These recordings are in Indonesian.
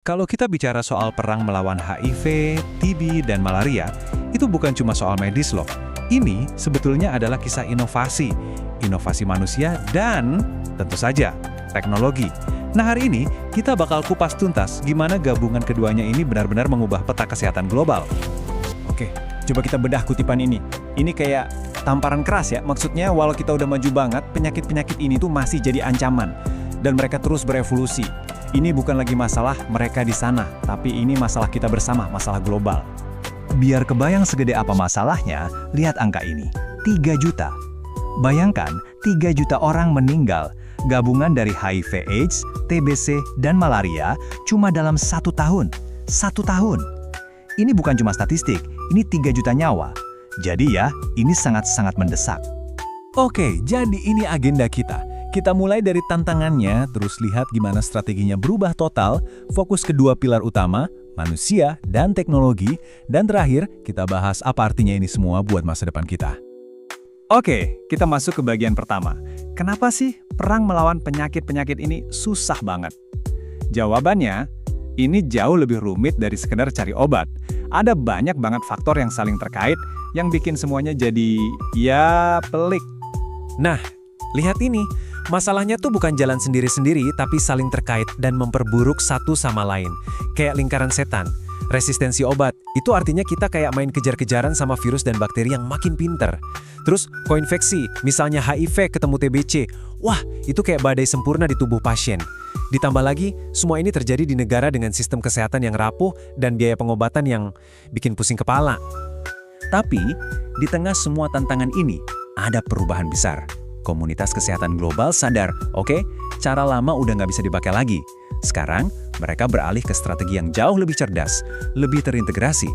Kalau kita bicara soal perang melawan HIV, TB, dan malaria, itu bukan cuma soal medis loh. Ini sebetulnya adalah kisah inovasi. Inovasi manusia dan, tentu saja, teknologi. Nah hari ini, kita bakal kupas tuntas gimana gabungan keduanya ini benar-benar mengubah peta kesehatan global. Oke, coba kita bedah kutipan ini. Ini kayak tamparan keras ya, maksudnya walau kita udah maju banget, penyakit-penyakit ini tuh masih jadi ancaman. Dan mereka terus berevolusi. Ini bukan lagi masalah mereka di sana, tapi ini masalah kita bersama, masalah global. Biar kebayang segede apa masalahnya, lihat angka ini, 3 juta. Bayangkan, 3 juta orang meninggal, gabungan dari HIV/AIDS, TBC, dan malaria cuma dalam 1 tahun. 1 tahun. Ini bukan cuma statistik, ini 3 juta nyawa. Jadi ya, ini sangat-sangat mendesak. Oke, jadi ini agenda kita. Kita mulai dari tantangannya, terus lihat gimana strateginya berubah total, fokus kedua pilar utama, manusia dan teknologi, dan terakhir kita bahas apa artinya ini semua buat masa depan kita. Oke, kita masuk ke bagian pertama. Kenapa sih perang melawan penyakit-penyakit ini susah banget? Jawabannya, ini jauh lebih rumit dari sekedar cari obat. Ada banyak banget faktor yang saling terkait, yang bikin semuanya jadi, ya, pelik. Nah, lihat ini. Masalahnya tuh bukan jalan sendiri-sendiri, tapi saling terkait dan memperburuk satu sama lain. Kayak lingkaran setan. Resistensi obat, itu artinya kita kayak main kejar-kejaran sama virus dan bakteri yang makin pinter. Terus, koinfeksi, misalnya HIV ketemu TBC. Wah, itu kayak badai sempurna di tubuh pasien. Ditambah lagi, semua ini terjadi di negara dengan sistem kesehatan yang rapuh dan biaya pengobatan yang bikin pusing kepala. Tapi, di tengah semua tantangan ini, ada perubahan besar. Komunitas kesehatan global sadar, oke, cara lama udah nggak bisa dipakai lagi. Sekarang, mereka beralih ke strategi yang jauh lebih cerdas, lebih terintegrasi.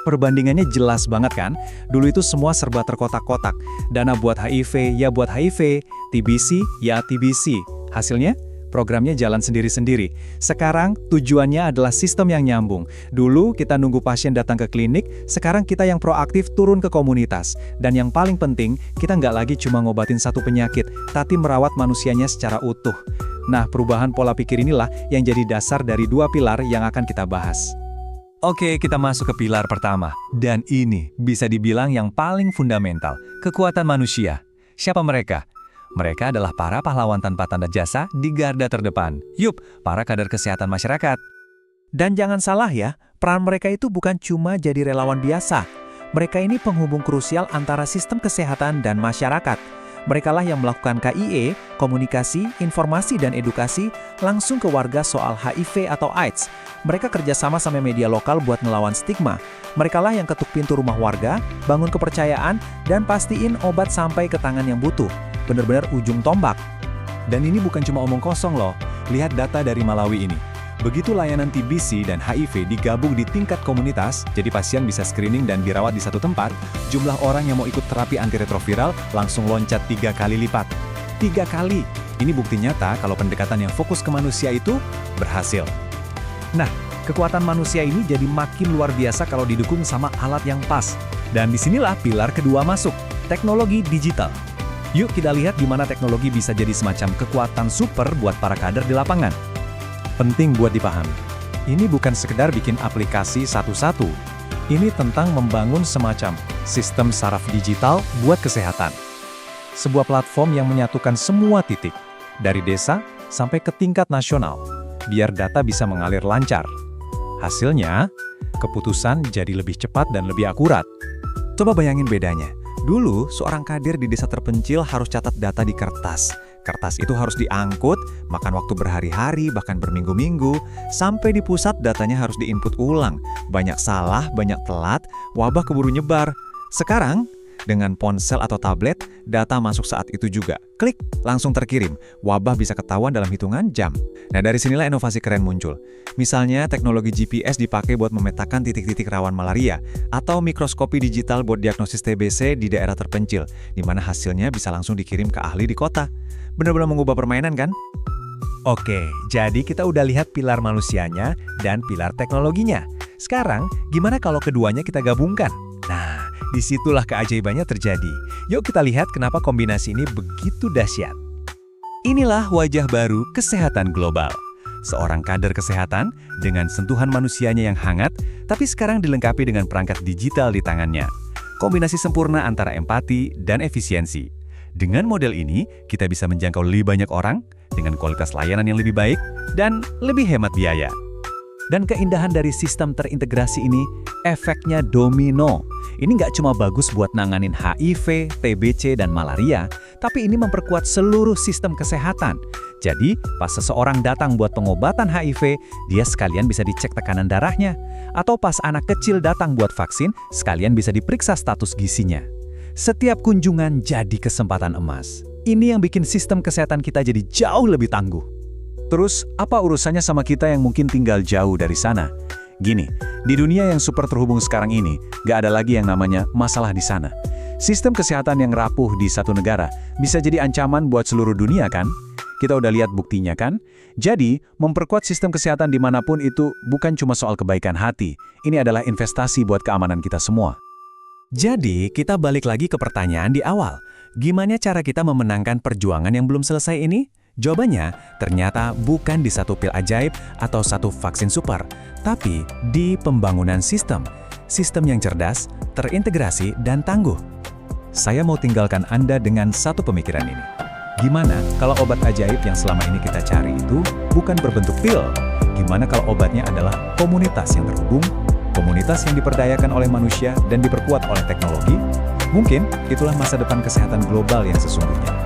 Perbandingannya jelas banget kan? Dulu itu semua serba terkotak-kotak. Dana buat HIV, ya buat HIV. TBC, ya TBC. Hasilnya? Programnya jalan sendiri-sendiri. Sekarang, tujuannya adalah sistem yang nyambung. Dulu kita nunggu pasien datang ke klinik, sekarang kita yang proaktif turun ke komunitas. Dan yang paling penting, kita nggak lagi cuma ngobatin satu penyakit, tapi merawat manusianya secara utuh. Nah, perubahan pola pikir inilah yang jadi dasar dari 2 pilar yang akan kita bahas. Oke, kita masuk ke pilar pertama. Dan ini bisa dibilang yang paling fundamental, kekuatan manusia. Siapa mereka? Mereka adalah para pahlawan tanpa tanda jasa di garda terdepan. Yup, para kader kesehatan masyarakat. Dan jangan salah ya, peran mereka itu bukan cuma jadi relawan biasa. Mereka ini penghubung krusial antara sistem kesehatan dan masyarakat. Merekalah yang melakukan KIE, komunikasi, informasi, dan edukasi langsung ke warga soal HIV atau AIDS. Mereka kerjasama sama media lokal buat ngelawan stigma. Merekalah yang ketuk pintu rumah warga, bangun kepercayaan, dan pastiin obat sampai ke tangan yang butuh. Benar-benar ujung tombak. Dan ini bukan cuma omong kosong loh. Lihat data dari Malawi ini. Begitu layanan TBC dan HIV digabung di tingkat komunitas, jadi pasien bisa screening dan dirawat di satu tempat, jumlah orang yang mau ikut terapi antiretroviral langsung loncat 3 kali lipat. 3 kali! Ini bukti nyata kalau pendekatan yang fokus ke manusia itu berhasil. Nah, kekuatan manusia ini jadi makin luar biasa kalau didukung sama alat yang pas. Dan disinilah pilar kedua masuk, teknologi digital. Yuk kita lihat gimana teknologi bisa jadi semacam kekuatan super buat para kader di lapangan. Penting buat dipahami. Ini bukan sekedar bikin aplikasi satu-satu. Ini tentang membangun semacam sistem saraf digital buat kesehatan. Sebuah platform yang menyatukan semua titik, dari desa sampai ke tingkat nasional, biar data bisa mengalir lancar. Hasilnya, keputusan jadi lebih cepat dan lebih akurat. Coba bayangin bedanya. Dulu, seorang kader di desa terpencil harus catat data di kertas. Kertas itu harus diangkut, makan waktu berhari-hari, bahkan berminggu-minggu. Sampai di pusat datanya harus diinput ulang. Banyak salah, banyak telat, wabah keburu nyebar. Sekarang, dengan ponsel atau tablet, data masuk saat itu juga. Klik, langsung terkirim. Wabah bisa ketahuan dalam hitungan jam. Nah, dari sinilah inovasi keren muncul. Misalnya, teknologi GPS dipakai buat memetakan titik-titik rawan malaria, atau mikroskopi digital buat diagnosis TBC di daerah terpencil, di mana hasilnya bisa langsung dikirim ke ahli di kota. Benar-benar mengubah permainan kan? Oke, jadi kita udah lihat pilar manusianya dan pilar teknologinya. Sekarang, gimana kalau keduanya kita gabungkan? Nah, disitulah keajaibannya terjadi. Yuk kita lihat kenapa kombinasi ini begitu dahsyat. Inilah wajah baru kesehatan global. seorang kader kesehatan dengan sentuhan manusianya yang hangat, tapi sekarang dilengkapi dengan perangkat digital di tangannya. Kombinasi sempurna antara empati dan efisiensi. Dengan model ini, kita bisa menjangkau lebih banyak orang dengan kualitas layanan yang lebih baik dan lebih hemat biaya. Dan keindahan dari sistem terintegrasi ini, efeknya domino. Ini nggak cuma bagus buat nanganin HIV, TBC, dan malaria, tapi ini memperkuat seluruh sistem kesehatan. Jadi, pas seseorang datang buat pengobatan HIV, dia sekalian bisa dicek tekanan darahnya. Atau pas anak kecil datang buat vaksin, sekalian bisa diperiksa status gizinya. Setiap kunjungan jadi kesempatan emas. Ini yang bikin sistem kesehatan kita jadi jauh lebih tangguh. Terus, apa urusannya sama kita yang mungkin tinggal jauh dari sana? Gini, di dunia yang super terhubung sekarang ini, nggak ada lagi yang namanya masalah di sana. Sistem kesehatan yang rapuh di satu negara bisa jadi ancaman buat seluruh dunia kan? Kita udah lihat buktinya kan? Jadi, memperkuat sistem kesehatan dimanapun itu bukan cuma soal kebaikan hati. Ini adalah investasi buat keamanan kita semua. Jadi, kita balik lagi ke pertanyaan di awal. Gimana cara kita memenangkan perjuangan yang belum selesai ini? Jawabannya ternyata bukan di satu pil ajaib atau satu vaksin super, tapi di pembangunan sistem. Sistem yang cerdas, terintegrasi, dan tangguh. Saya mau tinggalkan Anda dengan satu pemikiran ini. Gimana kalau obat ajaib yang selama ini kita cari itu bukan berbentuk pil? Gimana kalau obatnya adalah komunitas yang terhubung, komunitas yang diperdayakan oleh manusia dan diperkuat oleh teknologi? Mungkin itulah masa depan kesehatan global yang sesungguhnya.